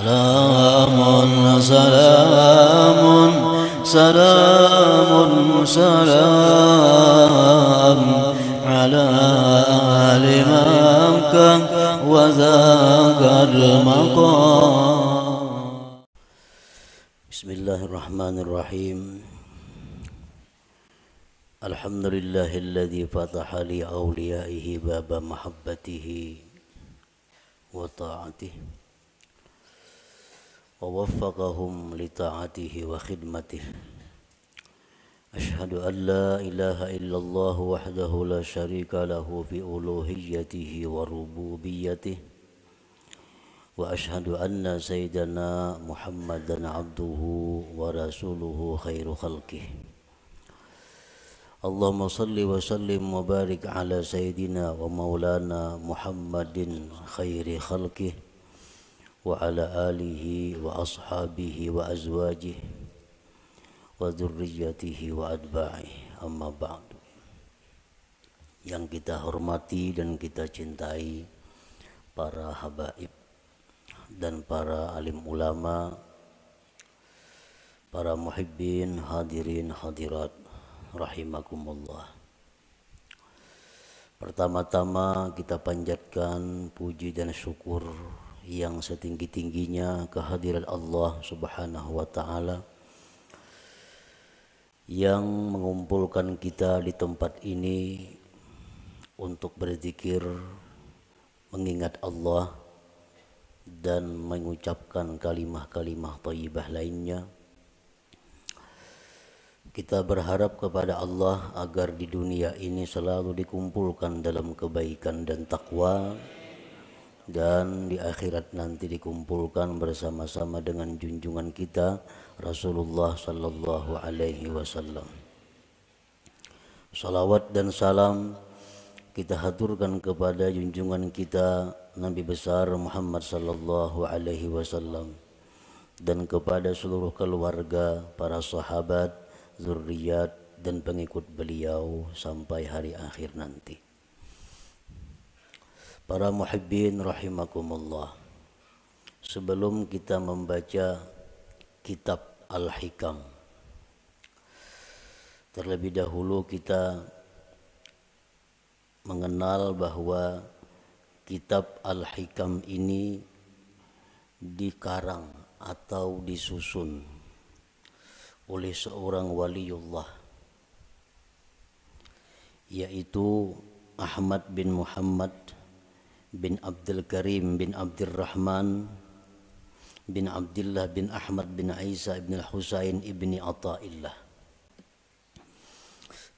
سلام سلام سلام سلام على آل مكة وذاك المقام. بسم الله الرحمن الرحيم. الحمد لله الذي فتح لأوليائه باب محبته وطاعته ووفقهم لطاعته وخدمته. أشهد أن لا إله إلا الله وحده لا شريك له في ألوهيته وربوبيته، وأشهد أن سيدنا محمدا عبده ورسوله خير خلقه. اللهم صل وسلم وبارك على سيدنا ومولانا محمد خير خلقه وعلى آله وأصحابه وأزواجه وذريته وأتباعه. Amma ba'du. Yang kita hormati dan kita cintai para habaib dan para alim ulama, para muhibbin, hadirin hadirat rahimakumullah. Pertama-tama kita panjatkan puji dan syukur yang setinggi-tingginya kehadirat Allah Subhanahu wa taala yang mengumpulkan kita di tempat ini untuk berzikir, mengingat Allah dan mengucapkan kalimah-kalimah thayyibah lainnya. Kita berharap kepada Allah agar di dunia ini selalu dikumpulkan dalam kebaikan dan takwa, dan di akhirat nanti dikumpulkan bersama-sama dengan junjungan kita Rasulullah sallallahu alaihi wasallam. Salawat dan salam kita haturkan kepada junjungan kita Nabi besar Muhammad sallallahu alaihi wasallam dan kepada seluruh keluarga, para sahabat, zuriat dan pengikut beliau sampai hari akhir nanti. Para muhibbin rahimakumullah, sebelum kita membaca kitab Al-Hikam, terlebih dahulu kita mengenal bahwa kitab Al-Hikam ini dikarang atau disusun oleh seorang waliullah, yaitu Ahmad bin Muhammad bin Abdul Karim bin Abdurrahman bin Abdullah bin Ahmad bin Isa bin Husain ibni Athaillah,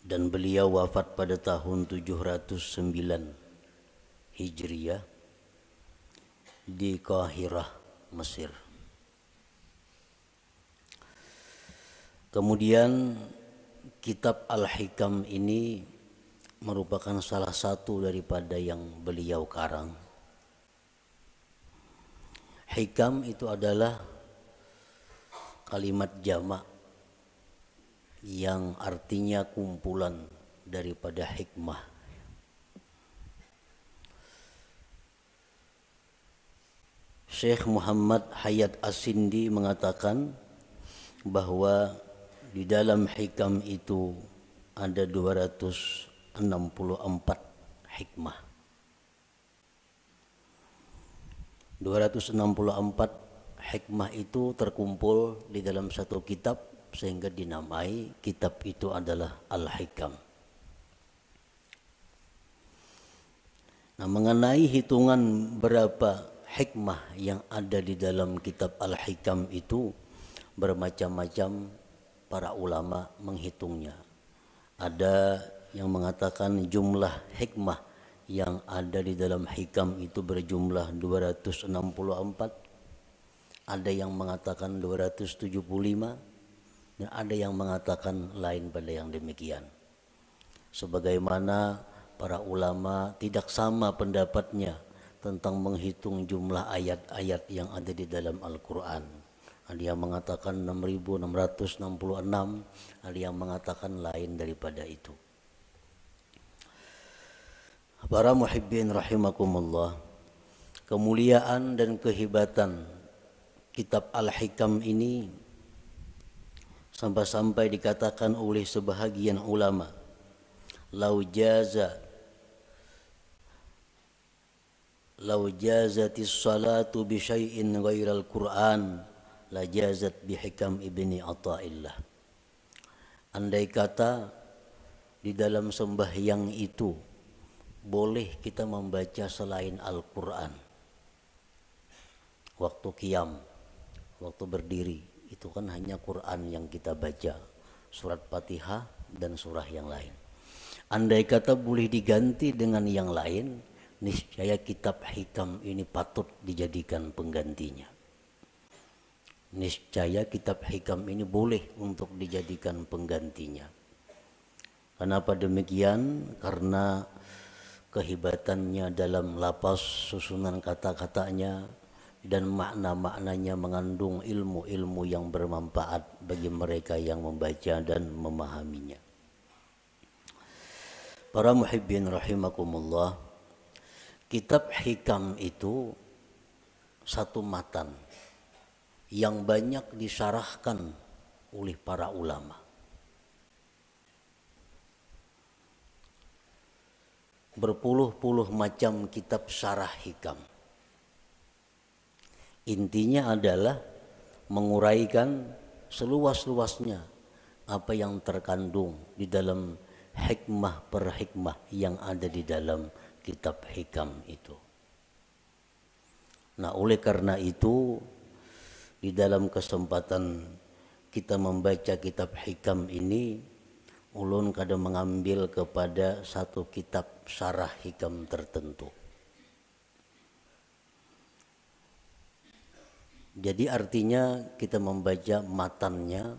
dan beliau wafat pada tahun 709 Hijriah di Qahirah, Mesir. Kemudian kitab Al-Hikam ini merupakan salah satu daripada yang beliau karang. Hikam itu adalah kalimat jamak yang artinya kumpulan daripada hikmah. Syekh Muhammad Hayat As-Sindi mengatakan bahwa di dalam hikam itu ada 264 hikmah. 264 hikmah itu terkumpul di dalam satu kitab sehingga dinamai kitab itu adalah Al-Hikam. Nah, mengenai hitungan berapa hikmah yang ada di dalam kitab Al-Hikam itu bermacam-macam para ulama menghitungnya. Ada yang mengatakan jumlah hikmah yang ada di dalam hikam itu berjumlah 264. Ada yang mengatakan 275 dan ada yang mengatakan lain pada yang demikian. Sebagaimana para ulama tidak sama pendapatnya tentang menghitung jumlah ayat-ayat yang ada di dalam Al-Quran. Ada yang mengatakan 6.666, ada yang mengatakan lain daripada itu. Para muhibbin rahimakumullah, kemuliaan dan kehebatan kitab Al-Hikam ini sampai-sampai dikatakan oleh sebahagian ulama, lau jazatis salatu bi syai'in ghairal Qur'an la jazat bi Hikam ibni Athaillah. Andai kata di dalam sembahyang itu boleh kita membaca selain Al-Qur'an, waktu qiyam, waktu berdiri, itu kan hanya Quran yang kita baca, surat Fatihah dan surah yang lain. Andai kata boleh diganti dengan yang lain, niscaya kitab Hikam ini patut dijadikan penggantinya. Niscaya kitab Hikam ini boleh untuk dijadikan penggantinya. Kenapa demikian? Karena kehebatannya dalam lapas, susunan kata-katanya, dan makna-maknanya mengandung ilmu-ilmu yang bermanfaat bagi mereka yang membaca dan memahaminya. Para muhibbin rahimakumullah, kitab Hikam itu satu matan yang banyak disyarahkan oleh para ulama. Berpuluh-puluh macam kitab syarah Hikam. Intinya adalah menguraikan seluas-luasnya apa yang terkandung di dalam hikmah per hikmah yang ada di dalam kitab Hikam itu. Nah, oleh karena itu di dalam kesempatan kita membaca kitab Hikam ini, ulun kadang mengambil kepada satu kitab syarah Hikam tertentu. Jadi artinya kita membaca matannya,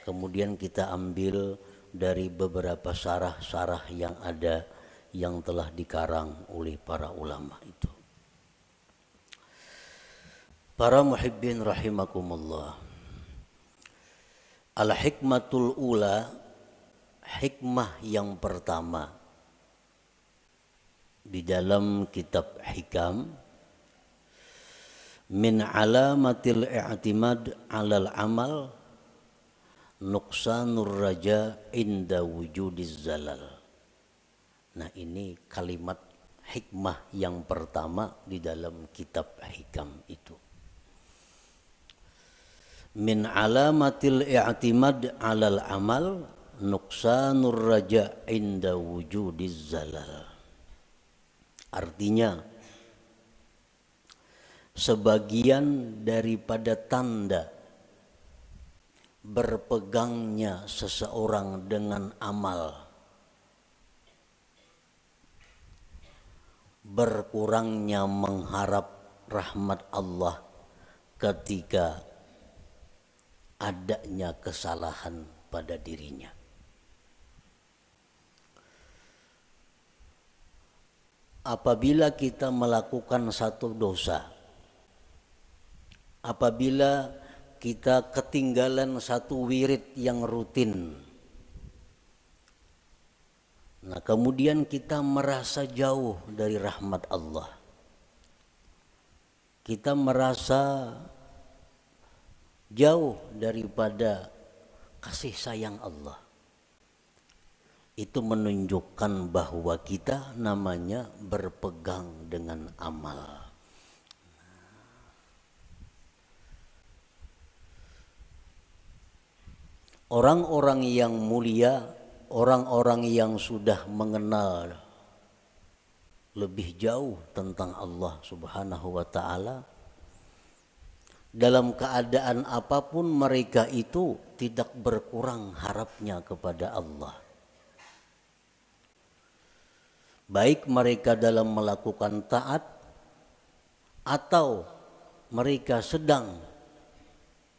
kemudian kita ambil dari beberapa syarah-syarah yang ada yang telah dikarang oleh para ulama itu. Para muhibbin rahimakumullah, al-hikmatul ula, hikmah yang pertama di dalam kitab Hikam, min alamatil i'timad 'alal amal nuqsanur raja inda wujudiz zalal. Nah, ini kalimat hikmah yang pertama di dalam kitab Hikam itu. Min alamatil i'timad 'alal amal nuqsanur raja inda wujudiz zalal. Artinya, sebagian daripada tanda berpegangnya seseorang dengan amal, berkurangnya mengharap rahmat Allah ketika adanya kesalahan pada dirinya. Apabila kita melakukan satu dosa, apabila kita ketinggalan satu wirid yang rutin, nah kemudian kita merasa jauh dari rahmat Allah, kita merasa jauh daripada kasih sayang Allah, itu menunjukkan bahwa kita namanya berpegang dengan amal. Orang-orang yang mulia, orang-orang yang sudah mengenal lebih jauh tentang Allah Subhanahu wa ta'ala, dalam keadaan apapun mereka itu tidak berkurang harapnya kepada Allah. Baik mereka dalam melakukan taat atau mereka sedang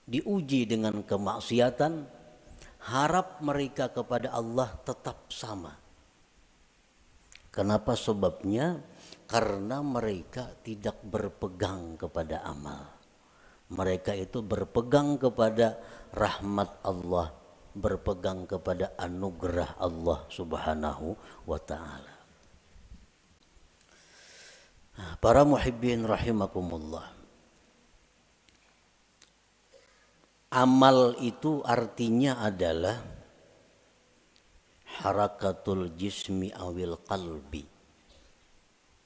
diuji dengan kemaksiatan, harap mereka kepada Allah tetap sama. Kenapa sebabnya? Karena mereka tidak berpegang kepada amal. Mereka itu berpegang kepada rahmat Allah, berpegang kepada anugerah Allah Subhanahu wa ta'ala. Para muhibbin rahimakumullah, Amal itu artinya adalah harakatul jismi awil qalbi.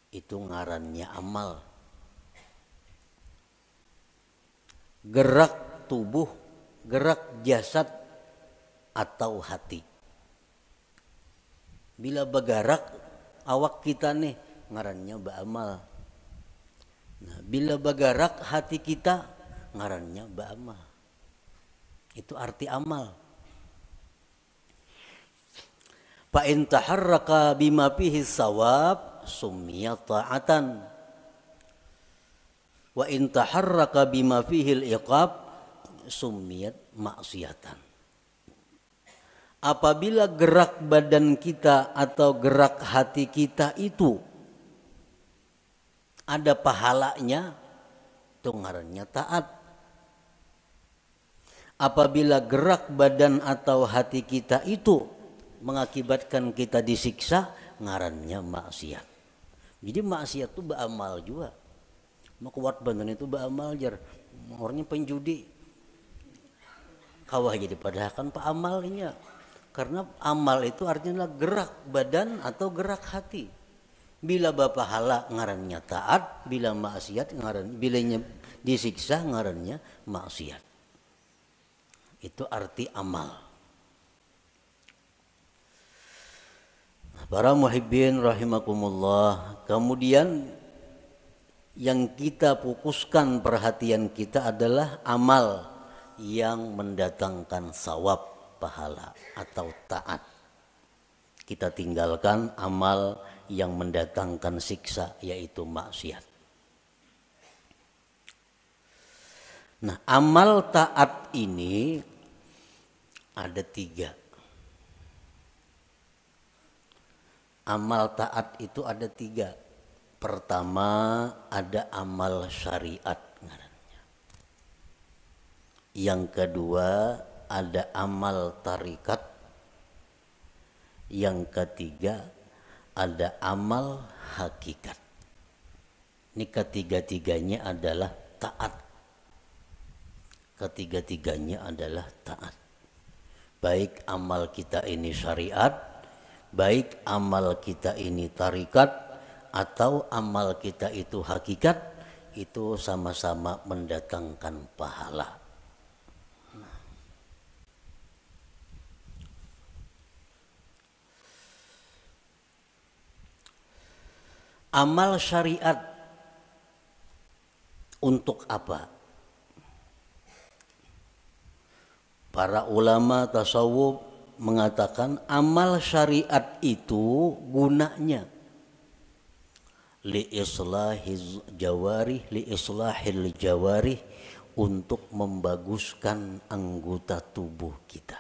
Itu ngarannya amal. Gerak tubuh, gerak jasad atau hati. Bila bergerak awak kita nih ngarannya beramal. Nah, bila bergerak hati kita ngarannya beramal. Itu arti amal. Fa in taharraka bima fihi sawab summiya ta'atan. Wa in taharraka bima fihi al-iqab summiyat maksiatan. Apabila gerak badan kita atau gerak hati kita itu ada pahalanya, itu ngarannya taat. Apabila gerak badan atau hati kita itu mengakibatkan kita disiksa, ngarannya maksiat. Jadi maksiat itu beramal juga. Makuat badan itu beramal jar. Orangnya penjudi. Kawah jadi padahal kan pak amalnya. Karena amal itu artinya gerak badan atau gerak hati. Bila bapahala ngarannya taat, bila maksiat ngaran, bilanya disiksa ngarannya maksiat. Itu arti amal. Para muhibbin rahimakumullah. Kemudian yang kita fokuskan perhatian kita adalah amal yang mendatangkan sawab, pahala atau taat. Kita tinggalkan amal yang mendatangkan siksa, yaitu maksiat. Nah, amal taat ini ada 3. Amal taat itu ada 3. Pertama ada amal syariat ngarannya. Yang kedua ada amal tarikat. Yang ketiga ada amal hakikat. Ini ketiga-tiganya adalah taat. Ketiga-tiganya adalah taat. Baik amal kita ini syariat, baik amal kita ini tarikat, atau amal kita itu hakikat, itu sama-sama mendatangkan pahala. Amal syariat untuk apa? Para ulama tasawuf mengatakan amal syariat itu gunanya li islahil jawarih, untuk membaguskan anggota tubuh kita.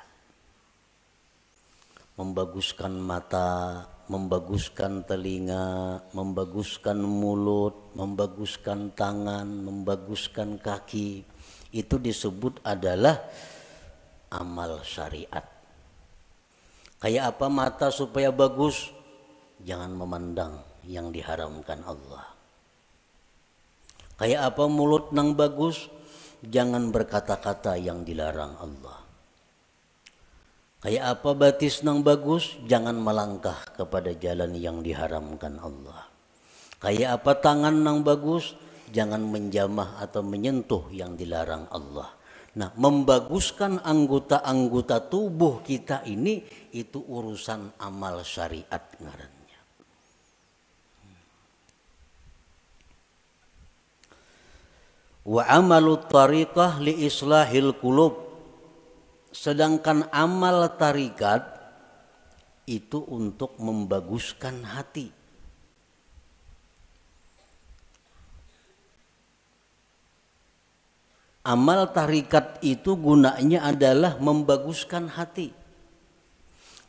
Membaguskan mata, membaguskan telinga, membaguskan mulut, membaguskan tangan, membaguskan kaki. Itu disebut adalah amal syariat. Kayak apa mata supaya bagus? Jangan memandang yang diharamkan Allah. Kayak apa mulut nang bagus? Jangan berkata-kata yang dilarang Allah. Kayak apa batis nang bagus? Jangan melangkah kepada jalan yang diharamkan Allah. Kayak apa tangan nang bagus? Jangan menjamah atau menyentuh yang dilarang Allah. Nah, membaguskan anggota-anggota tubuh kita ini itu urusan amal syariat ngarannya. Wa amalut tariqah li islahil qulub. Sedangkan amal tarikat itu untuk membaguskan hati. Amal tarikat itu gunanya adalah membaguskan hati.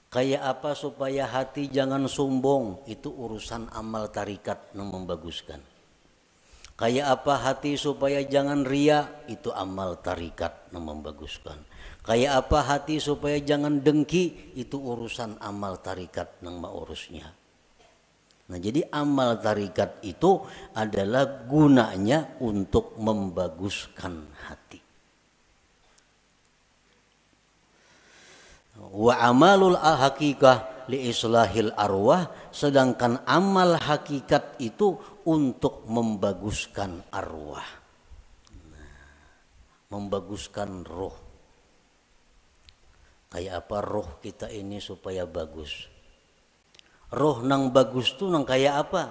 Kayak apa supaya hati jangan sombong, itu urusan amal tarikat yang membaguskan. Kayak apa hati supaya jangan ria, itu amal tarikat yang membaguskan. Kayak apa hati supaya jangan dengki, itu urusan amal tarikat yang mengurusnya. Nah, jadi amal tarikat itu adalah gunanya untuk membaguskan hati. Wa amalul hakikah li islahil arwah, sedangkan amal hakikat itu untuk membaguskan arwah, membaguskan roh. Kayak apa roh kita ini supaya bagus? Roh nang bagus tuh nang kayak apa?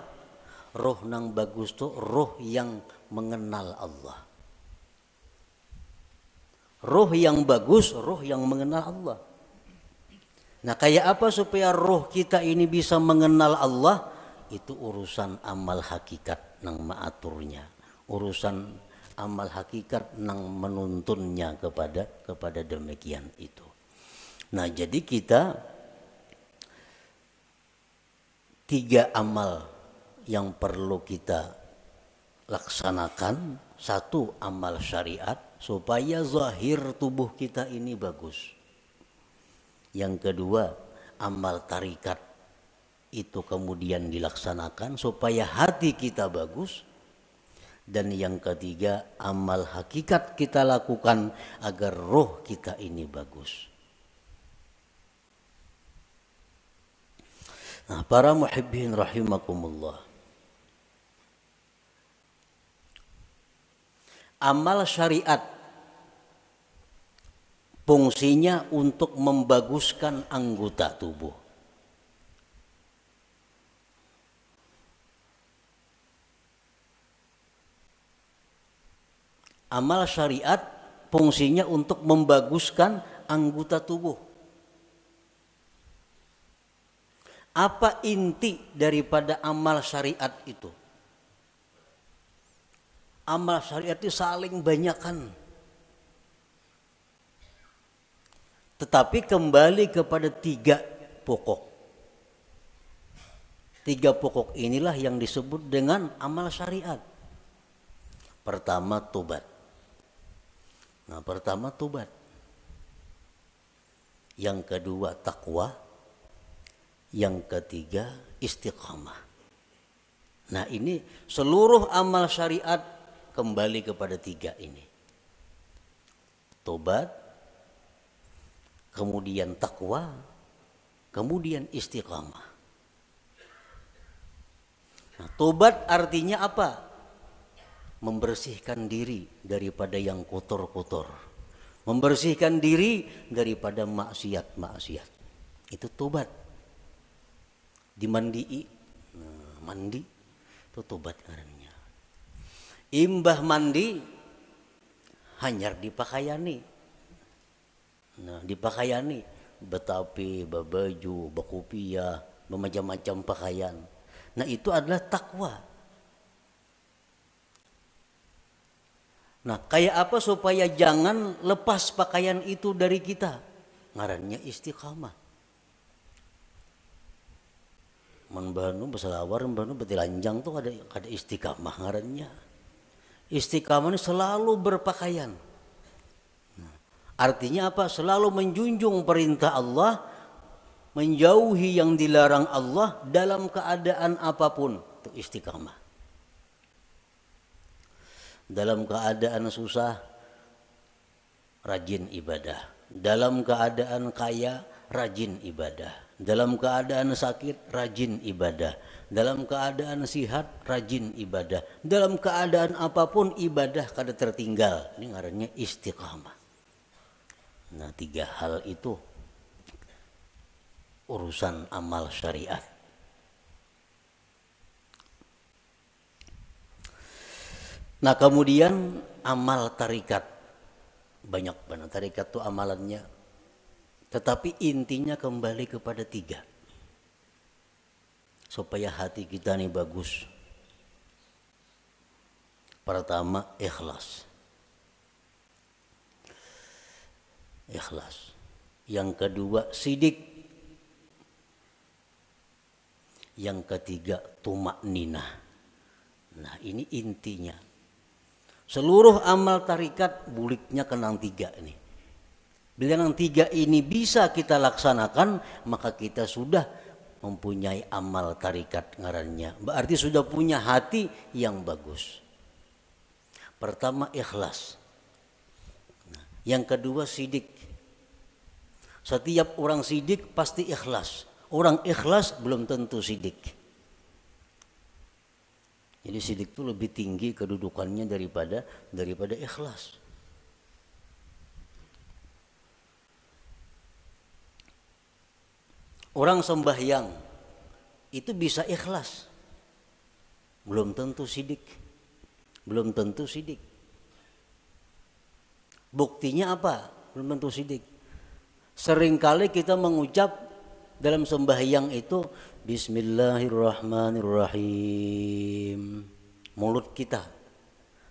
Roh nang bagus tuh roh yang mengenal Allah. Roh yang bagus, roh yang mengenal Allah. Nah, kayak apa supaya roh kita ini bisa mengenal Allah? Itu urusan amal hakikat nang maaturnya. Urusan amal hakikat nang menuntunnya kepada demikian itu. Nah, jadi kita 3 amal yang perlu kita laksanakan. 1, amal syariat supaya zahir tubuh kita ini bagus. Yang kedua, amal tarikat itu kemudian dilaksanakan supaya hati kita bagus. Dan yang ketiga, amal hakikat kita lakukan agar roh kita ini bagus. Nah, para muhibbin rahimakumullah, amal syariat fungsinya untuk membaguskan anggota tubuh. Amal syariat fungsinya untuk membaguskan anggota tubuh. Apa inti daripada amal syariat itu? Amal syariat itu saling banyakkan. Tetapi kembali kepada 3 pokok. 3 pokok inilah yang disebut dengan amal syariat. Pertama, tobat. Nah, pertama tobat. Yang kedua, takwa. Yang ketiga, istiqamah. Nah, ini seluruh amal syariat kembali kepada 3 ini. Tobat, kemudian takwa, kemudian istiqamah. Nah, tobat artinya apa? Membersihkan diri daripada yang kotor-kotor. Membersihkan diri daripada maksiat-maksiat. Itu tobat. Dimandii, nah, mandi itu tobat ngarannya. Imbah mandi hanyar dipakaiani. Nah, dipakaiani betapi, babaju, bakupia, bermacam-macam pakaian. Nah, itu adalah takwa. Nah, kayak apa supaya jangan lepas pakaian itu dari kita? Ngarannya istiqamah. Manbanu beselawar, manbanu betilanjang tuh ada istiqamah ngarannya. Istiqamah ini selalu berpakaian. Nah, artinya apa? Selalu menjunjung perintah Allah, menjauhi yang dilarang Allah dalam keadaan apapun. Itu istiqamah. Dalam keadaan susah, rajin ibadah. Dalam keadaan kaya, rajin ibadah. Dalam keadaan sakit, rajin ibadah. Dalam keadaan sihat, rajin ibadah. Dalam keadaan apapun ibadah kada tertinggal. Ini ngarannya istiqamah. Nah, 3 hal itu urusan amal syariat. Nah, kemudian amal tarikat. Banyak banget tarikat itu amalannya. Tetapi intinya kembali kepada 3. Supaya hati kita ini bagus. Pertama, ikhlas. Ikhlas. Yang kedua, sidik. Yang ketiga, tumakninah. Nah, ini intinya. Seluruh amal tarikat buliknya kenang 3 ini. Bila yang 3 ini bisa kita laksanakan, maka kita sudah mempunyai amal tarikat ngarannya. Berarti sudah punya hati yang bagus. Pertama, ikhlas. Yang kedua, sidik. Setiap orang sidik pasti ikhlas. Orang ikhlas belum tentu sidik. Jadi sidik itu lebih tinggi kedudukannya daripada ikhlas. Orang sembahyang itu bisa ikhlas, belum tentu sidik. Belum tentu sidik. Buktinya apa? Belum tentu sidik. Seringkali kita mengucap dalam sembahyang itu Bismillahirrahmanirrahim, mulut kita,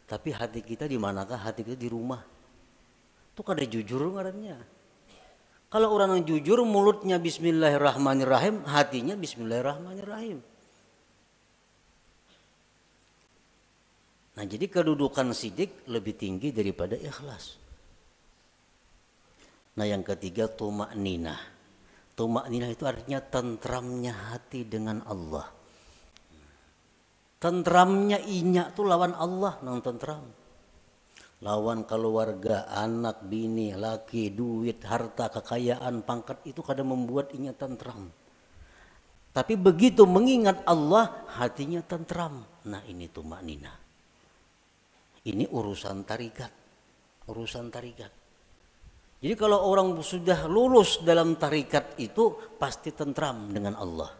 tapi hati kita di manakah? Hati kita di rumah. Itu kada jujur ngarannya. Kalau orang yang jujur mulutnya Bismillahirrahmanirrahim, hatinya Bismillahirrahmanirrahim. Nah, jadi kedudukan sidik lebih tinggi daripada ikhlas. Nah, yang ketiga tuma'ninah. Tuma'ninah itu artinya tentramnya hati dengan Allah. Tentramnya inya itu lawan Allah nang tentram. Lawan keluarga, anak, bini, laki, duit, harta, kekayaan, pangkat itu kadang membuat inya tentram. Tapi begitu mengingat Allah, hatinya tentram. Nah, ini tuma'ninah. Ini urusan tarikat. Urusan tarikat. Jadi kalau orang sudah lulus dalam tarikat itu pasti tentram dengan Allah.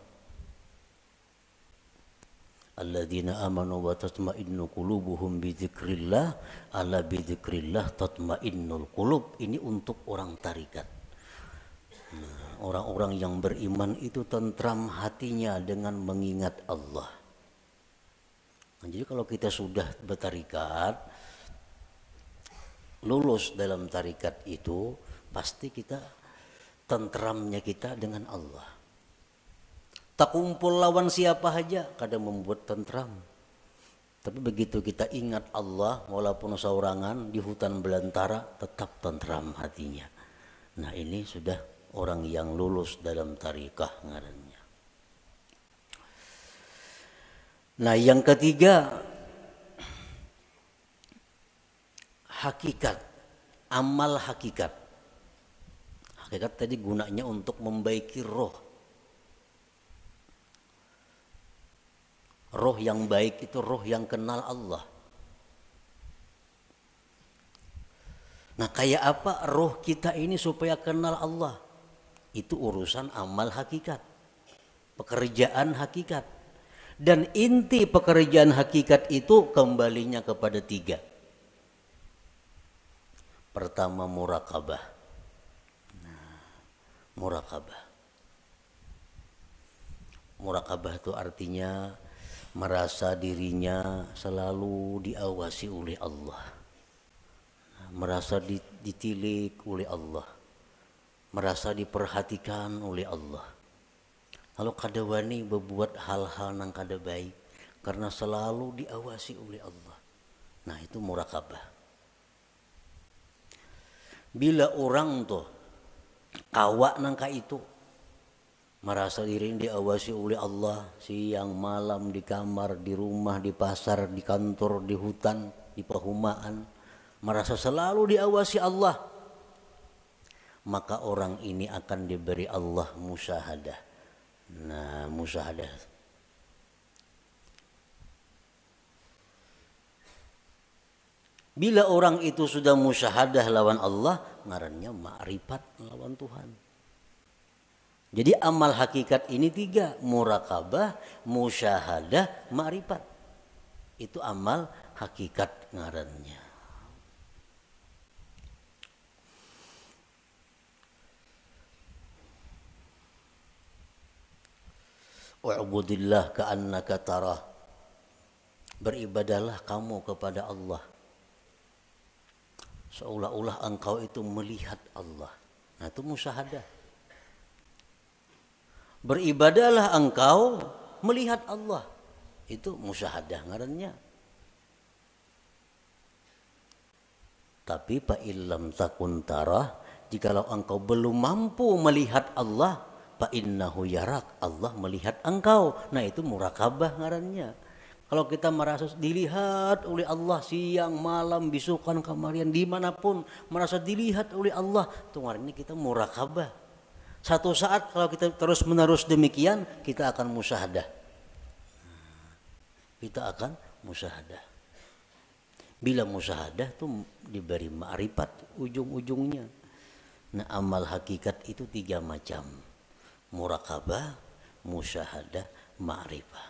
Alladzina amanu wa tatma'innu qulubuhum bidzikrillah, ala bidzikrillah tatma'innul qulub. Ini untuk orang tarikat. Nah, orang-orang yang beriman itu tentram hatinya dengan mengingat Allah. Nah, jadi kalau kita sudah bertarikat, lulus dalam tarikat itu, pasti kita tentramnya kita dengan Allah. Tak kumpul lawan siapa saja kadang membuat tentram. Tapi begitu kita ingat Allah, walaupun seorangan di hutan belantara, tetap tentram hatinya. Nah, ini sudah orang yang lulus dalam tarikah ngarannya. Nah, yang ketiga hakikat, amal hakikat. Hakikat tadi gunanya untuk membaiki roh. Roh yang baik itu roh yang kenal Allah. Nah, kayak apa roh kita ini supaya kenal Allah? Itu urusan amal hakikat, pekerjaan hakikat. Dan inti pekerjaan hakikat itu kembalinya kepada tiga. Pertama murakabah. Nah, murakabah. Murakabah itu artinya merasa dirinya selalu diawasi oleh Allah. Nah, merasa ditilik oleh Allah. Merasa diperhatikan oleh Allah. Lalu kada wani berbuat hal-hal yang kada baik karena selalu diawasi oleh Allah. Nah, itu murakabah. Bila orang tuh kawak nangka itu merasa diri diawasi oleh Allah siang malam, di kamar, di rumah, di pasar, di kantor, di hutan, di perumahan, merasa selalu diawasi Allah, maka orang ini akan diberi Allah musyahadah. Nah, musyahadah. Bila orang itu sudah musyahadah lawan Allah, ngarannya ma'rifat lawan Tuhan. Jadi amal hakikat ini tiga, murakabah, musyahadah, ma'rifat. Itu amal hakikat ngarannya. Wa'budillah ka'annaka tarah. Beribadahlah kamu kepada Allah seolah-olah engkau itu melihat Allah. Nah, itu musyahadah. Beribadahlah engkau melihat Allah. Itu musyahadah ngarannya. Tapi fa illam takun tarah, jikalau engkau belum mampu melihat Allah, fa innahu yarak, Allah melihat engkau. Nah, itu murakabah ngarannya. Kalau kita merasa dilihat oleh Allah siang, malam, bisukan, kamarian, dimanapun merasa dilihat oleh Allah, itu ngarannya kita murakabah. Satu saat kalau kita terus menerus demikian, kita akan musyahadah. Kita akan musyahadah. Bila musyahadah tuh diberi ma'rifat ujung-ujungnya. Nah, amal hakikat itu 3 macam. Muraqabah, musyahadah, ma'rifah.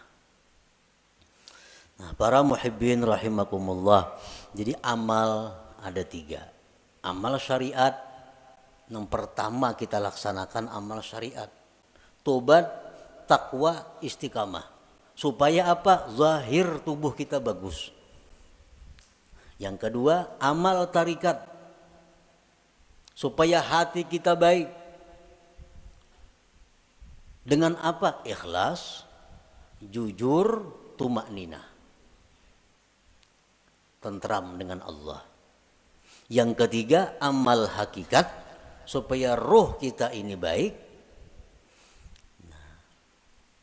Nah, para muhibbin rahimakumullah. Jadi amal ada 3. Amal syariat, yang pertama kita laksanakan amal syariat. Tobat, takwa, istiqamah. Supaya apa? Zahir tubuh kita bagus. Yang kedua, amal tarikat. Supaya hati kita baik. Dengan apa? Ikhlas, jujur, tumakninah. Tentram dengan Allah. Yang ketiga, amal hakikat. Supaya roh kita ini baik.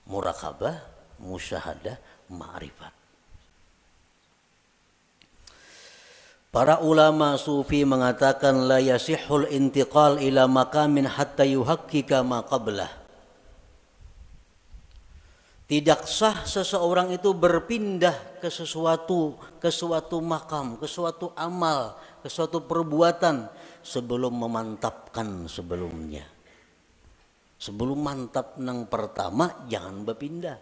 Muraqabah, musyahadah, ma'rifat. Para ulama sufi mengatakan la yasihul intiqal ila maqamin hatta yuhaqqika ma qablah. Tidak sah seseorang itu berpindah ke suatu makam, ke suatu amal, ke suatu perbuatan sebelum memantapkan sebelumnya. Sebelum mantap nang pertama jangan berpindah.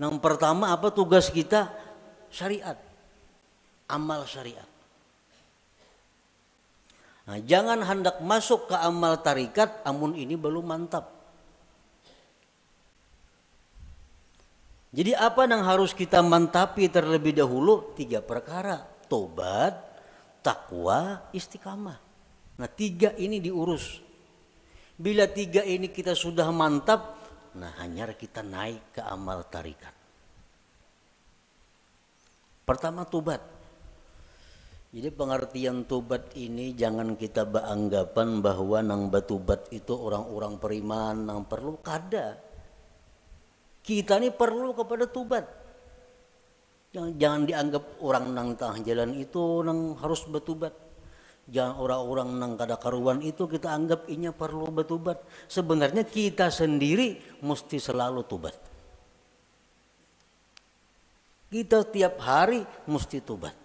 Nang pertama apa tugas kita? Syariat. Amal syariat. Nah, jangan hendak masuk ke amal tarikat amun ini belum mantap. Jadi apa yang harus kita mantapi terlebih dahulu? 3 perkara. Tobat, takwa, istiqamah. Nah 3 ini diurus. Bila 3 ini kita sudah mantap, nah hanya kita naik ke amal tarikat. Pertama tobat. Jadi pengertian tobat ini jangan kita beranggapan bahwa nang batubat itu orang-orang beriman nang perlu kada. Kita ini perlu kepada tobat. Jangan dianggap orang nang tengah jalan itu nang harus bertobat. Jangan orang-orang nang kada karuan itu kita anggap inya perlu bertobat. Sebenarnya kita sendiri mesti selalu tobat. Kita tiap hari mesti tobat.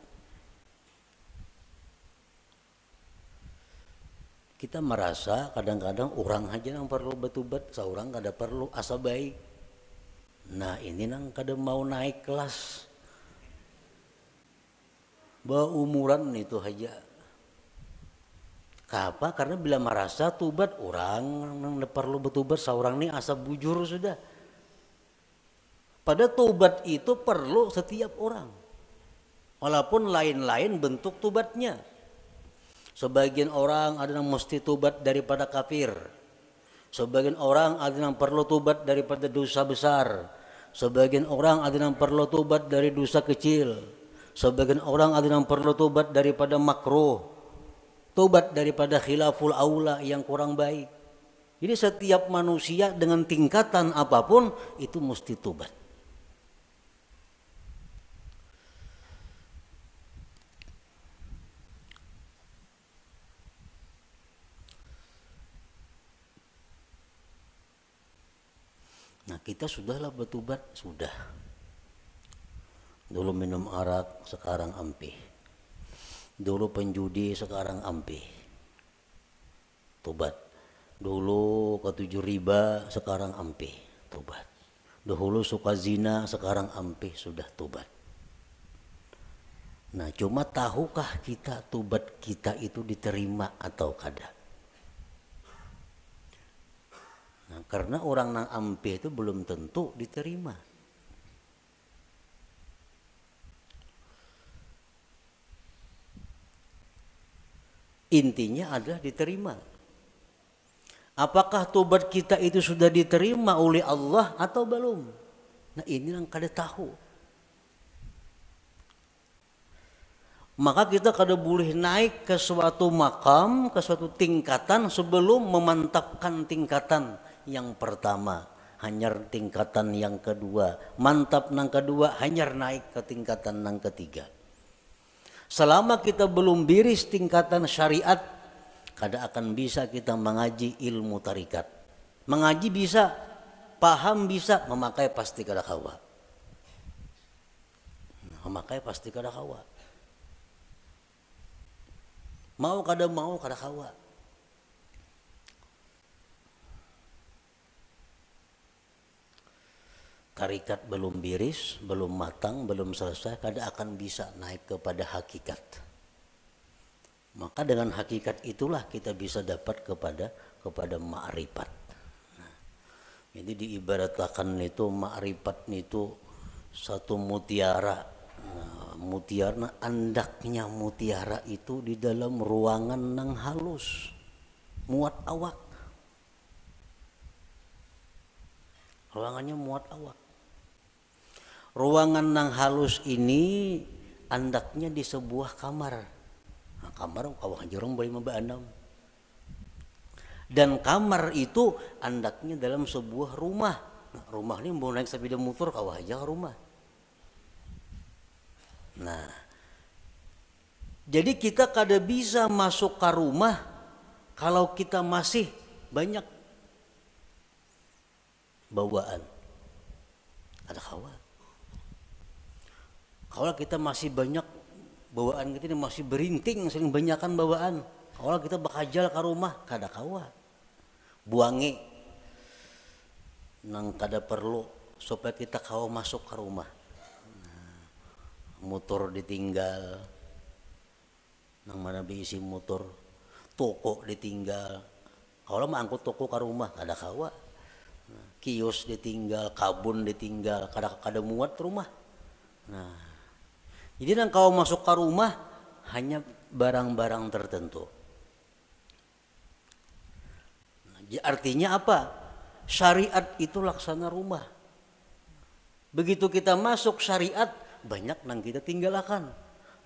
Kita merasa kadang-kadang orang aja yang perlu bertobat, seorang kada perlu asa baik. Nah ini nang kada mau naik kelas. Umuran itu aja. Kenapa? Karena bila merasa tobat orang nang perlu bertobat, seorang ini asa bujur sudah. Pada tobat itu perlu setiap orang. Walaupun lain-lain bentuk tobatnya. Sebagian orang ada yang mesti tobat daripada kafir. Sebagian orang ada yang perlu tobat daripada dosa besar. Sebagian orang ada yang perlu tobat dari dosa kecil. Sebagian orang ada yang perlu tobat daripada makruh. Tobat daripada khilaful aula yang kurang baik. Jadi setiap manusia dengan tingkatan apapun itu mesti tobat. Nah kita sudahlah bertobat, sudah. Dulu minum arak, sekarang ampih. Dulu penjudi, sekarang ampih. Tobat. Dulu ketujuh riba, sekarang ampih. Tobat. Dahulu suka zina, sekarang ampih, sudah tobat. Nah cuma tahukah kita tobat kita itu diterima atau kada? Nah, karena orang nang ampe itu belum tentu diterima. Intinya adalah diterima. Apakah tobat kita itu sudah diterima oleh Allah atau belum? Nah ini yang kada tahu. Maka kita kada boleh naik ke suatu makam, ke suatu tingkatan sebelum memantapkan tingkatan yang pertama, hanyar tingkatan yang kedua, mantap nang kedua, hanyar naik ke tingkatan nang ketiga. Selama kita belum biris tingkatan syariat, kada akan bisa kita mengaji ilmu tarikat. Mengaji bisa, paham bisa, memakai pasti kada kawa. Memakai pasti kada kawa. Mau kada kawa. Tarikat belum biris, belum matang, belum selesai, kada akan bisa naik kepada hakikat. Maka dengan hakikat itulah kita bisa dapat kepada ma'rifat. Nah, jadi diibaratkan itu ma'rifat itu satu mutiara. Nah, mutiara, andaknya mutiara itu di dalam ruangan nang halus, muat awak. Ruangannya muat awak. Ruangan nang halus ini andaknya di sebuah kamar. Nah, kamar kawah jorong boleh membaanam. Dan kamar itu andaknya dalam sebuah rumah. Nah, rumah ini mau naik sepeda motor kawah aja ke rumah. Nah, jadi kita kada bisa masuk ke rumah kalau kita masih banyak bawaan. Ada kawan. Kalau kita masih banyak bawaan kita ini masih berinting, sering banyakan bawaan. Kalau kita bakajal ke rumah, kada kawa. Buangi nang kada perlu supaya kita kawa masuk ke rumah. Nah, motor ditinggal, nang mana diisi motor, toko ditinggal. Kalau mau angkut toko ke rumah, kada kawa. Nah, kios ditinggal, kabun ditinggal, kada muat rumah. Nah, jadi nang kau masuk ke rumah hanya barang-barang tertentu. Nah, artinya apa? Syariat itu laksana rumah. Begitu kita masuk syariat, banyak nang kita tinggalkan.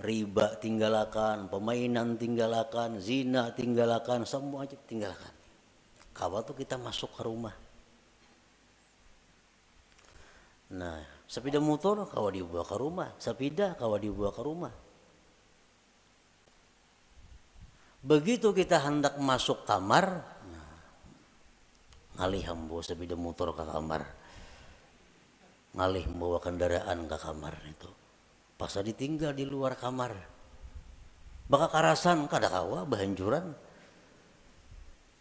Riba tinggalkan, permainan tinggalkan, zina tinggalkan, semua aja tinggalkan. Kawa tuh kita masuk ke rumah. Nah, sepeda motor kawa dibawa ke rumah, sepeda kawa dibawa ke rumah. Begitu kita hendak masuk kamar, nah, ngalih bawa sepeda motor ke kamar, ngalih bawa kendaraan ke kamar itu, pas ditinggal di luar kamar, bakal karasan kada kawa bahanjuran.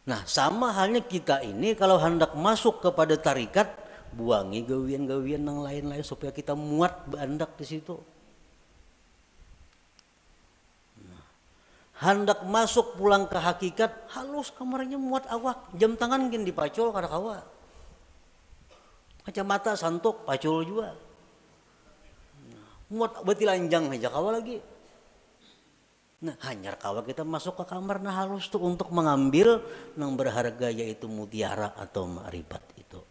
Nah, sama halnya kita ini kalau hendak masuk kepada tarikat, buangi gawian-gawian yang lain-lain supaya kita muat bandak di situ. Nah, hendak masuk pulang ke hakikat, halus kamarnya muat awak, jam tangan gini dipacul kada kawa. Kacamata santok pacul juga. Nah, muat beti lanjang aja kawa lagi. Nah, hanyar kawa kita masuk ke kamar nah halus tuh untuk mengambil yang berharga yaitu mutiara atau ma'rifat itu.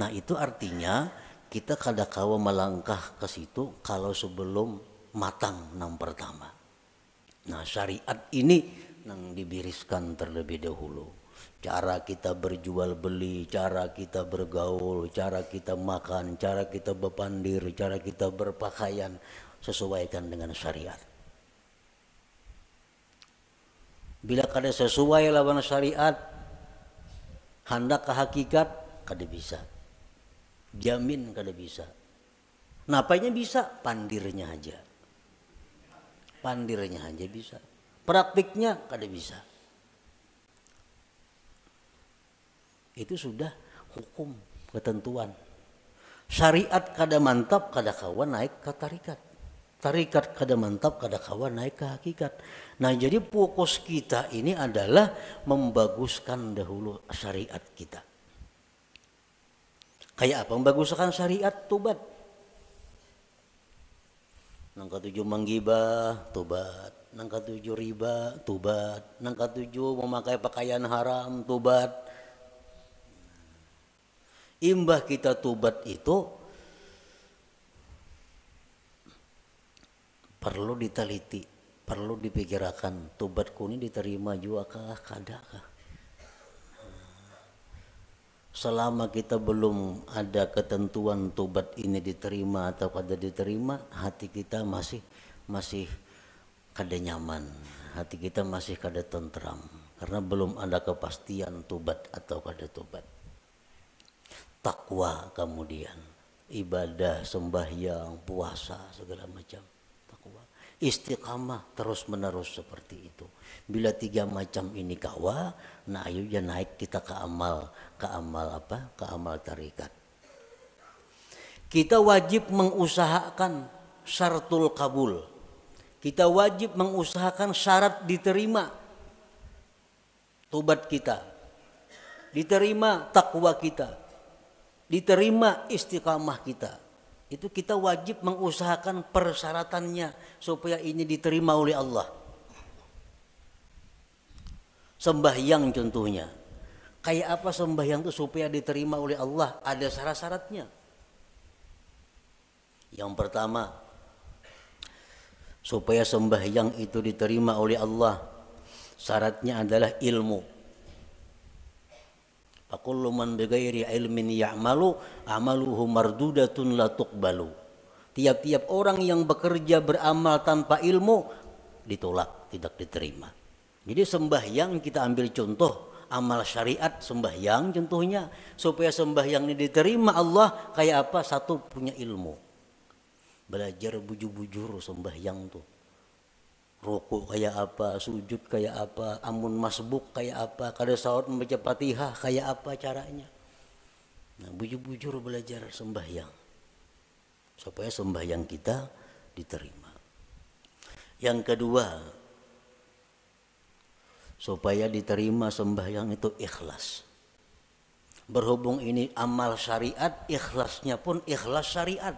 Nah, itu artinya kita kada kawa melangkah ke situ kalau sebelum matang nang pertama. Nah, syariat ini nang dibiriskan terlebih dahulu. Cara kita berjual beli, cara kita bergaul, cara kita makan, cara kita berpandir, cara kita berpakaian sesuaikan dengan syariat. Bila kada sesuai lawan syariat, hendak ke hakikat kada bisa. Jamin kada bisa. Napanya bisa? Pandirnya aja. Pandirnya aja bisa. Praktiknya kada bisa. Itu sudah hukum, ketentuan. Syariat kada mantap, kada kawan naik ke tarikat. Tarikat kada mantap, kada kawan naik ke hakikat. Nah, jadi fokus kita ini adalah membaguskan dahulu syariat kita. Kayak apa membaguskan syariat? Tobat. Nang ketujuh menggibah, tobat. Nang ketujuh riba, tobat. Nang ketujuh memakai pakaian haram, tobat. Imbah kita tobat itu perlu diteliti, perlu dipikirkan. Tobatku ini diterima juga kah, kada kah? Selama kita belum ada ketentuan tobat ini diterima atau kada diterima, hati kita masih kada nyaman, hati kita masih kada tentram. karena belum ada kepastian tobat atau kada tobat. Takwa kemudian ibadah, sembahyang, puasa segala macam. Takwa, istiqamah terus menerus seperti itu. Bila 3 macam ini kawa, nah ayo ya naik kita ke amal apa? Ke amal tarikat. Kita wajib mengusahakan syaratul kabul. Kita wajib mengusahakan syarat diterima tobat kita, diterima takwa kita, diterima istiqamah kita. Itu kita wajib mengusahakan persyaratannya supaya ini diterima oleh Allah. Sembahyang contohnya. Kayak apa sembahyang itu supaya diterima oleh Allah? Ada syarat-syaratnya. Yang pertama, supaya sembahyang itu diterima oleh Allah, syaratnya adalah ilmu. Fakullu man bighairi ilmin ya'malu amaluhu mardudatun la tuqbalu. Tiap-tiap orang yang bekerja beramal tanpa ilmu ditolak, tidak diterima. Jadi sembahyang kita ambil contoh amal syariat sembahyang contohnya, supaya sembahyang ini diterima Allah kayak apa? Satu, punya ilmu. Belajar bujur-bujur sembahyang tuh. Rukuk kayak apa, sujud kayak apa, amun masbuk kayak apa, kada salat membaca Fatihah kayak apa caranya. Nah, bujur-bujur belajar sembahyang supaya sembahyang kita diterima. Yang kedua, supaya diterima sembahyang itu ikhlas. Berhubung ini amal syariat, ikhlasnya pun ikhlas syariat.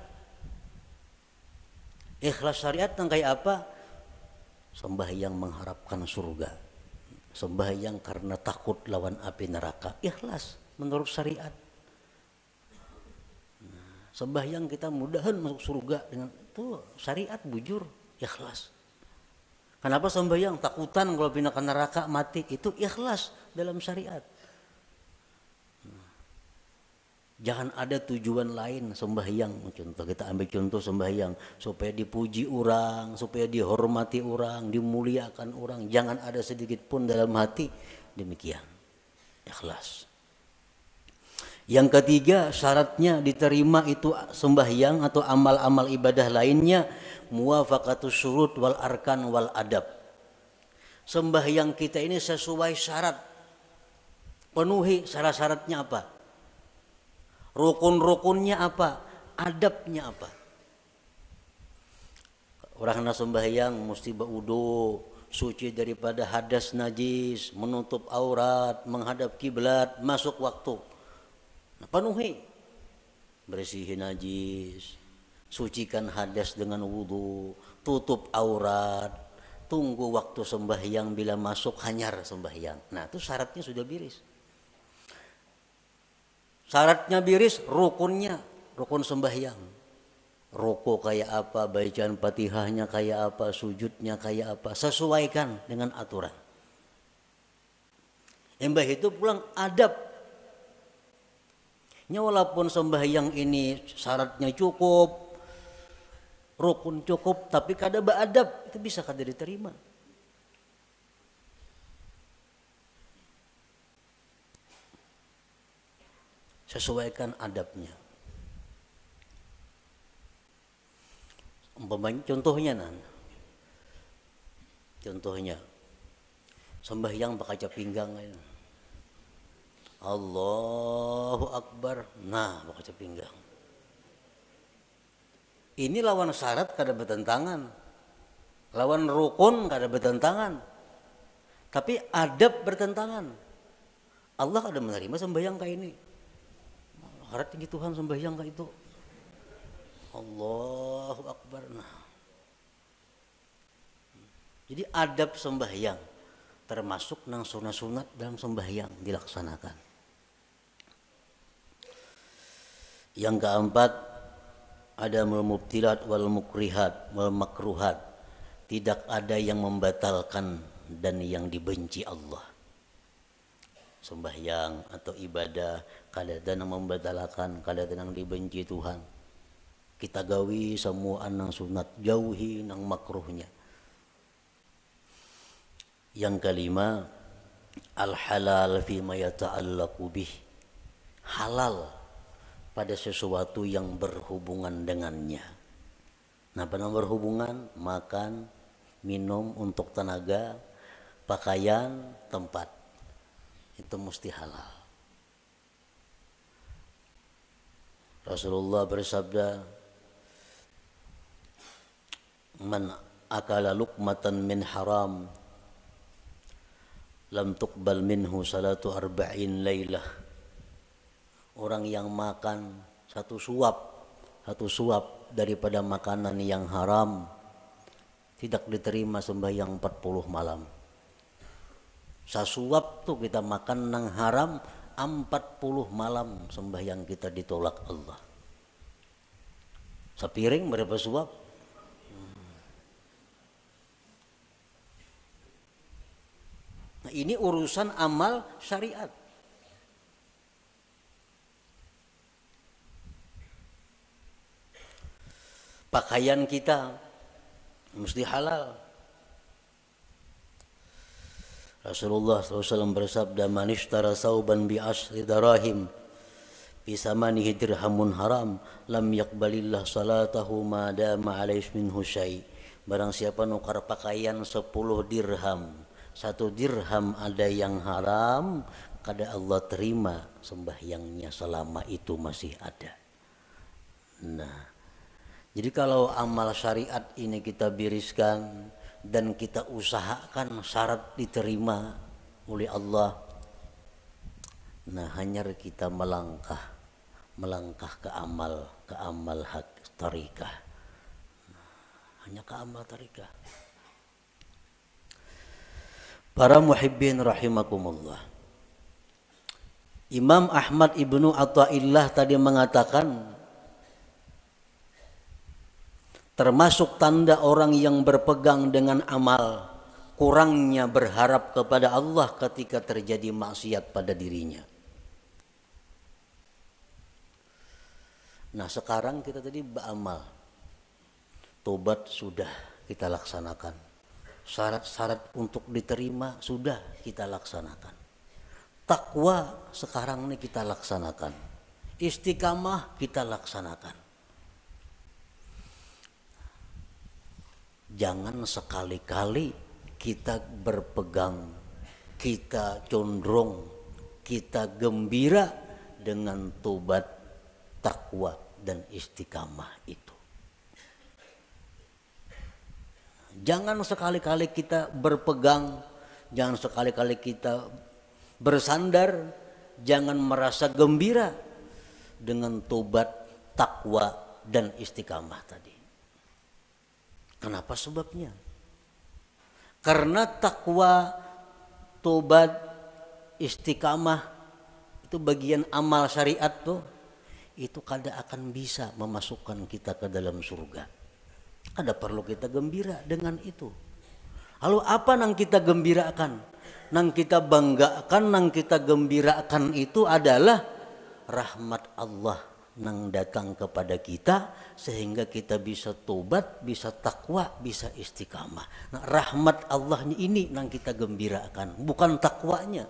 Ikhlas syariat yang kayak apa? Sembahyang mengharapkan surga, sembahyang karena takut lawan api neraka, ikhlas menurut syariat. Sembahyang kita mudahan masuk surga dengan itu syariat bujur, ikhlas. Kenapa sembahyang? Takutan kalau pindah ke neraka mati, itu ikhlas dalam syariat. Jangan ada tujuan lain sembahyang. Contoh, kita ambil contoh sembahyang supaya dipuji orang, supaya dihormati orang, dimuliakan orang. Jangan ada sedikit pun dalam hati demikian. Ikhlas. Yang ketiga, syaratnya diterima itu sembahyang atau amal-amal ibadah lainnya muwafaqatus syurut wal arkan wal adab. Sembahyang kita ini sesuai syarat. Penuhi syarat-syaratnya apa? Rukun-rukunnya apa? Adabnya apa? Orang hendak sembahyang mesti berwudu, suci daripada hadas najis, menutup aurat, menghadap kiblat, masuk waktu. Nah, penuhi. Bersihin najis, sucikan hadas dengan wudu, tutup aurat, tunggu waktu sembahyang, bila masuk hanyar sembahyang. Nah, itu syaratnya sudah biris. Syaratnya biris, rukunnya, rukun sembahyang. Rukuk kayak apa, bacaan Fatihahnya kayak apa, sujudnya kayak apa, sesuaikan dengan aturan. Embah itu pulang adab. Walaupun sembahyang ini syaratnya cukup, rukun cukup, tapi kada beadab, itu bisa kada diterima. Sesuaikan adabnya. Umpamanya contohnya sembahyang pakai pinggang aja. Allahu Akbar, nah pakai pinggang. Ini lawan syarat kada bertentangan, lawan rukun kada bertentangan, tapi adab bertentangan. Allah kada menerima sembahyang kayak ini. Harap tinggi Tuhan sembahyang kayak itu. Allahu Akbar. Nah. Jadi adab sembahyang termasuk nang sunat-sunat dalam sembahyang dilaksanakan. Yang keempat, ada mubtilat wal mukrihat wal makruhat. Tidak ada yang membatalkan dan yang dibenci Allah. Sembahyang atau ibadah kadang membatalkan, kadang dibenci Tuhan. Kita gawi semua nang sunat, jauhi nang makruhnya. Yang kelima, Al-halal fima yata'allaqu bih. Halal pada sesuatu yang berhubungan dengannya. Nah, pada berhubungan makan, minum untuk tenaga, pakaian, tempat. Itu mesti halal. Rasulullah bersabda, "Man akala luqmatan min haram lam tuqbal minhu salatu arba'in lailah." Orang yang makan satu suap daripada makanan yang haram tidak diterima sembahyang 40 malam. Sasuap tuh kita makan nang haram 40 malam sembahyang kita ditolak Allah. Sepiring berapa suap? Nah, ini urusan amal syariat. Pakaian kita mesti halal. Rasulullah SAW bersabda, "Man ishtara sauban bi ashri darahim bi samanihi dirhamun haram lam yaqbalillah salatahu ma dama alaihi minhu syai." Barang siapa nukar pakaian 10 dirham, 1 dirham ada yang haram, kada Allah terima sembahyangnya selama itu masih ada. Nah, jadi kalau amal syariat ini kita biriskan dan kita usahakan syarat diterima oleh Allah, nah hanya kita melangkah ke amal hak tarikah. Hanya ke amal tarikah. Para muhibbin rahimakumullah. Imam Ahmad Ibnu Athaillah tadi mengatakan, termasuk tanda orang yang berpegang dengan amal, kurangnya berharap kepada Allah ketika terjadi maksiat pada dirinya. Nah, sekarang kita tadi beramal, tobat sudah kita laksanakan, syarat-syarat untuk diterima sudah kita laksanakan, takwa sekarang ini kita laksanakan, istiqamah kita laksanakan. Jangan sekali-kali kita berpegang, kita condong, kita gembira dengan tobat, takwa, dan istiqamah itu. Jangan sekali-kali kita berpegang, jangan sekali-kali kita bersandar, jangan merasa gembira dengan tobat, takwa, dan istiqamah tadi. Kenapa sebabnya? Karena takwa, tobat, istiqamah itu bagian amal syariat tuh, itu kada akan bisa memasukkan kita ke dalam surga. Ada perlu kita gembira dengan itu. Lalu apa nang kita gembirakan? Nang kita banggakan, nang kita gembirakan itu adalah rahmat Allah nang datang kepada kita sehingga kita bisa tobat, bisa takwa, bisa istiqamah. Nah, rahmat Allahnya ini nang kita gembirakan, bukan takwanya.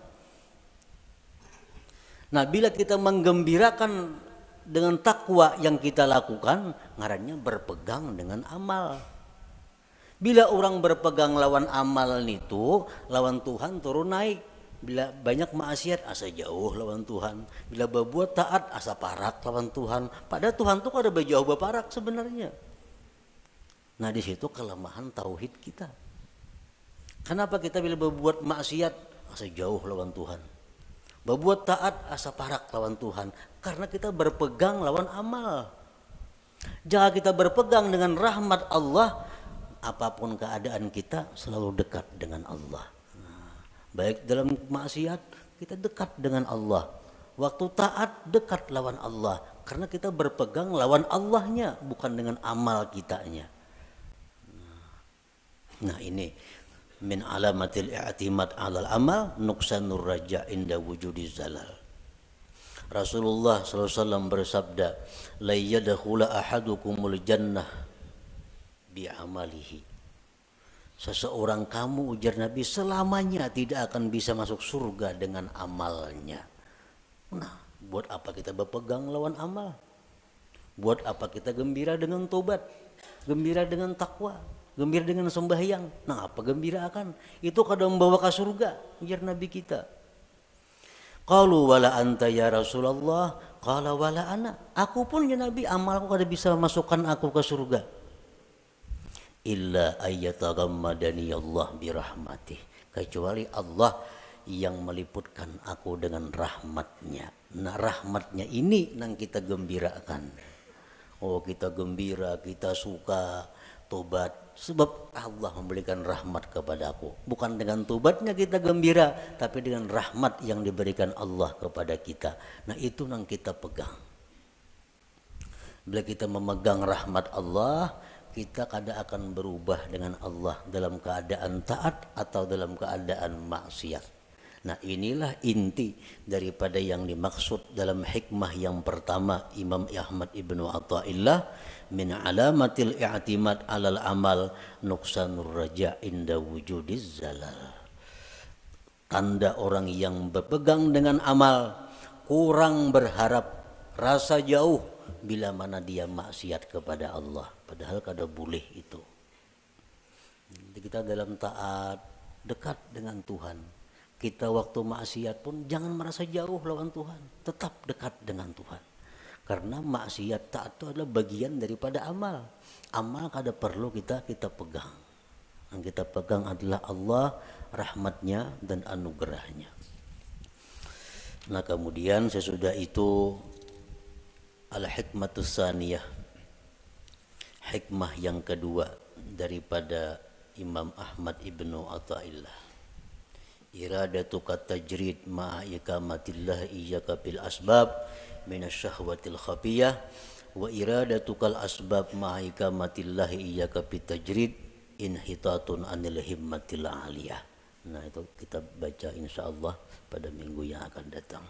Nah, bila kita menggembirakan dengan takwa yang kita lakukan, ngarannya berpegang dengan amal. Bila orang berpegang lawan amal itu, lawan Tuhan turun naik. Bila banyak maksiat asa jauh lawan Tuhan. Bila berbuat taat asa parak lawan Tuhan. Padahal Tuhan tuh ada berjauh berparak sebenarnya. Nah, di situ kelemahan tauhid kita. Kenapa kita bila berbuat maksiat asa jauh lawan Tuhan? Berbuat taat asa parak lawan Tuhan. Karena kita berpegang lawan amal. Jika kita berpegang dengan rahmat Allah, apapun keadaan kita selalu dekat dengan Allah. Baik dalam maksiat kita dekat dengan Allah, waktu taat dekat lawan Allah, karena kita berpegang lawan Allahnya, bukan dengan amal kitanya. Nah, ini min alamatil i'timad 'alal amal nuqsanur raja inda wujudiz zalal. Rasulullah SAW bersabda, la yadkhula ahadukumul jannah bi amalihi. Seseorang kamu, ujar Nabi, selamanya tidak akan bisa masuk surga dengan amalnya. Nah, buat apa kita berpegang lawan amal? Buat apa kita gembira dengan tobat, gembira dengan takwa, gembira dengan sembahyang? Nah, apa gembira akan? Itu kadang membawa ke surga, ujar Nabi kita. Qalu wala anta ya Rasulullah, qala wala ana. Aku pun ya Nabi, amalku kada bisa masukkan aku ke surga. Illa ayyatagammadani Allah birahmatih, kecuali Allah yang meliputkan aku dengan rahmatnya. Nah, rahmatnya ini yang kita gembirakan. Oh, kita gembira, kita suka tobat sebab Allah memberikan rahmat kepada aku. Bukan dengan tobatnya kita gembira, tapi dengan rahmat yang diberikan Allah kepada kita. Nah, itu yang kita pegang. Bila kita memegang rahmat Allah, kita kada akan berubah dengan Allah dalam keadaan taat atau dalam keadaan maksiat. Nah, inilah inti daripada yang dimaksud dalam hikmah yang pertama Imam Ahmad Ibnu Athaillah, min alamatil i'timad alal amal nuqsanur raja inda wujudiz zalal. Tanda orang yang berpegang dengan amal, kurang berharap, rasa jauh bila mana dia maksiat kepada Allah. Padahal kada boleh itu. Jadi kita dalam taat dekat dengan Tuhan. Kita waktu maksiat pun jangan merasa jauh lawan Tuhan, tetap dekat dengan Tuhan. Karena maksiat taat itu adalah bagian daripada amal. Amal kada perlu kita pegang. Yang kita pegang adalah Allah, rahmatnya dan anugerahnya. Nah, kemudian sesudah itu al-hikmatus saniyah, hikmah yang kedua daripada Imam Ahmad Ibnu Athaillah, iradatuka tajrid ma'a ikamatillah iyyaka bil asbab minasyahwatil khafiyah wa iradatukal asbab ma'a ikamatillah iyyaka bit tajrid inhitatun anil himmatil aliyah. Nah, itu kita baca insyaallah pada minggu yang akan datang.